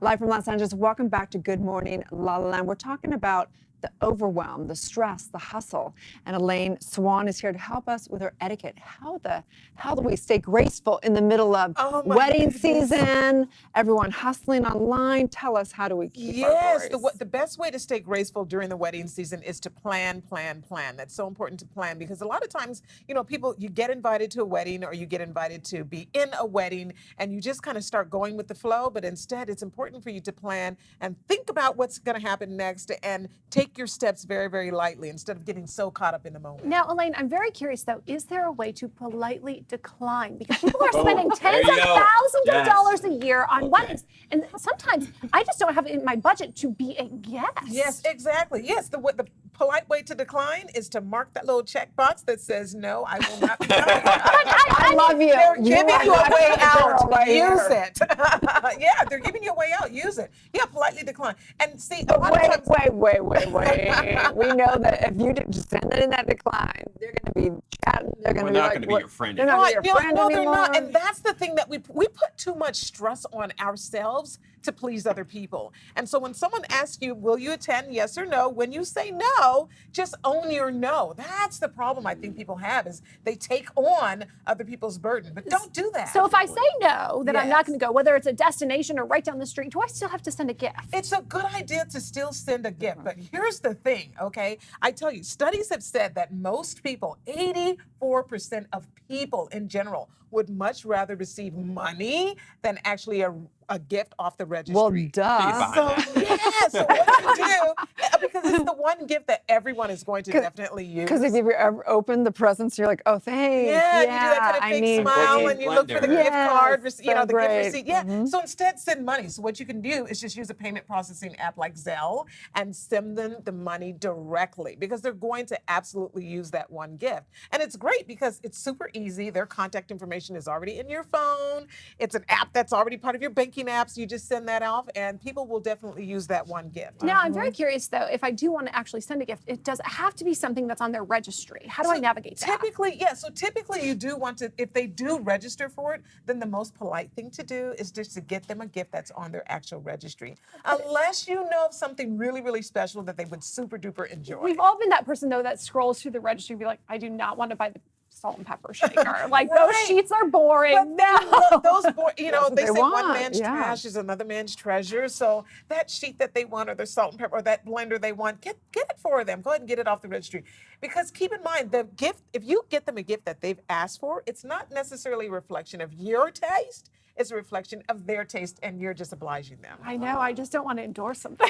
Live from Los Angeles. Welcome back to Good Morning, LaLa. We're talking about the overwhelm, the stress, the hustle. And Elaine Swann is here to help us with our etiquette. How do we stay graceful in the middle of wedding season? Everyone hustling online. Tell us, how do we keep our voice? The best way to stay graceful during the wedding season is to plan. That's so important to plan, because a lot of times, people, you get invited to a wedding or you get invited to be in a wedding and you just kind of start going with the flow. But instead, it's important for you to plan and think about what's going to happen next and take your steps very, very lightly instead of getting so caught up in the moment. Now, Elaine, I'm very curious, though, is there a way to politely decline? Because people are spending tens of thousands of dollars a year on weddings. And sometimes I just don't have it in my budget to be a guest. Yes, exactly. Yes, the polite way to decline is to mark that little checkbox that says, no, I will not be coming. I love you. They're giving you a way out. Use it. Yeah, they're giving you a way out. Use it. Yeah, politely decline. And see, a lot of times... Wait. We know that if you just send it in that decline, they're going to be chatting. They're going to be not going to be your friend. They're not your friend no, anymore. they're not. And that's the thing, that we put too much stress on ourselves to please other people. And so when someone asks you, will you attend, yes or no, when you say no, just own your no. That's the problem I think people have, is they take on other people's burden. But don't do that. So if I say no, that I'm not going to go, whether it's a destination or right down the street, do I still have to send a gift? It's a good idea to still send a gift. But here's the thing, okay? I tell you, studies have said that most people, 84% of people in general, would much rather receive money than actually a gift off the registry. Well, duh. So what you do, because it's the one gift that everyone is going to definitely use. Because if you ever open the presents, you're like, oh, thanks. Yeah, you do that kind of fake smile and you look for the gift card, the gift receipt. Yeah, so instead send money. So what you can do is just use a payment processing app like Zelle and send them the money directly, because they're going to absolutely use that one gift. And it's great because it's super easy. Their contact information is already in your phone. It's an app that's already part of your banking apps. You just send that off and people will definitely use that one gift. Now, I'm very curious, though, if I do want to actually send a gift, it does have to be something that's on their registry. How do I navigate that? Typically you do want to, if they do register for it, then the most polite thing to do is just to get them a gift that's on their actual registry. Unless you know of something really, really special that they would super duper enjoy. We've all been that person, though, that scrolls through the registry and be like, I do not want to buy the salt and pepper shaker. Like, those sheets are boring. But they say want. one man's trash is another man's treasure. So that sheet that they want, or the salt and pepper, or that blender they want, get it for them. Go ahead and get it off the registry. Because keep in mind, the gift, if you get them a gift that they've asked for, it's not necessarily a reflection of your taste. It's a reflection of their taste, and you're just obliging them. I know. I just don't want to endorse something.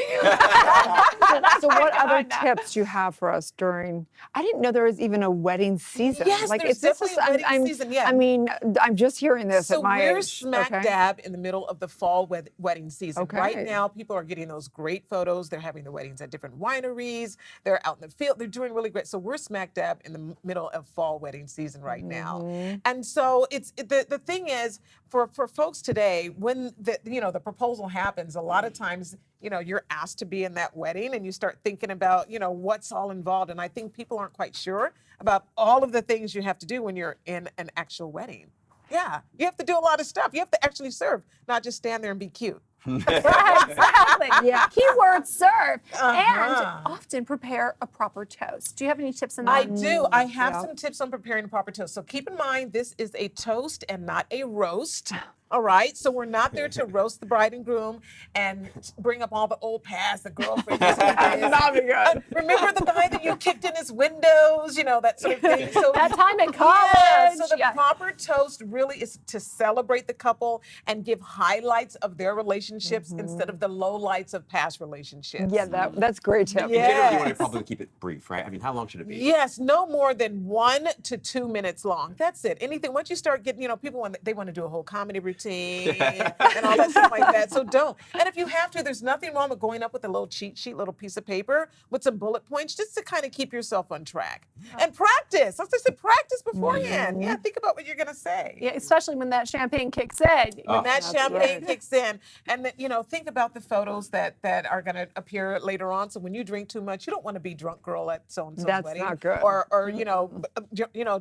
So what other tips do you have for us during? I didn't know there was even a wedding season. Yes, there's definitely a wedding season. Yeah. I mean, I'm just hearing this at my age. So we're smack dab in the middle of the fall wedding season. Okay. Right now, people are getting those great photos. They're having the weddings at different wineries. They're out in the field. They're doing really great. So we're smack dab in the middle of fall wedding season right now. And so it's the thing is, for folks today, when the proposal happens, a lot of times, you're asked to be in that wedding and you start thinking about, what's all involved. And I think people aren't quite sure about all of the things you have to do when you're in an actual wedding. Yeah, you have to do a lot of stuff. You have to actually serve, not just stand there and be cute. Exactly. Yeah. Keyword serve. And often prepare a proper toast. Do you have any tips on that? I do. I have some tips on preparing a proper toast. So keep in mind, this is a toast and not a roast. All right, so we're not there to roast the bride and groom and bring up all the old past, the girlfriend. Remember the guy that you kicked in his windows, that sort of thing. So that time in college. Yeah, so the proper toast really is to celebrate the couple and give highlights of their relationships instead of the lowlights of past relationships. Yeah, that's a great tip. In general, you want to probably keep it brief, right? I mean, how long should it be? Yes, no more than 1 to 2 minutes long. That's it. Anything, once you start getting, people want to do a whole comedy routine and all that stuff like that. So don't. And if you have to, there's nothing wrong with going up with a little cheat sheet, little piece of paper with some bullet points, just to kind of keep yourself on track. And practice. As I said, practice beforehand. Yeah, think about what you're going to say. Yeah, especially when that champagne kicks in. When that champagne kicks in. And then, think about the photos that are going to appear later on. So when you drink too much, you don't want to be drunk girl at so-and-so's wedding. That's not good. Or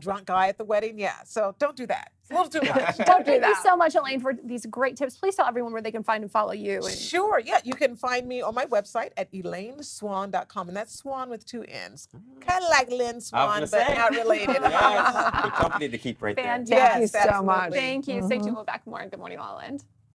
drunk guy at the wedding. Yeah, so don't do that. a little too much. Don't do Thank you that. so much, Elaine, for these great tips. Please tell everyone where they can find and follow you. And Sure, yeah. You can find me on my website at elaineswann.com, and that's Swan with 2 N's. Kind of like Lynn Swan, but not related. Yes. Good company to keep right there. Fantastic. Thank you so absolutely. much. Thank you. Stay tuned. We'll be back more on Good Morning La La Land.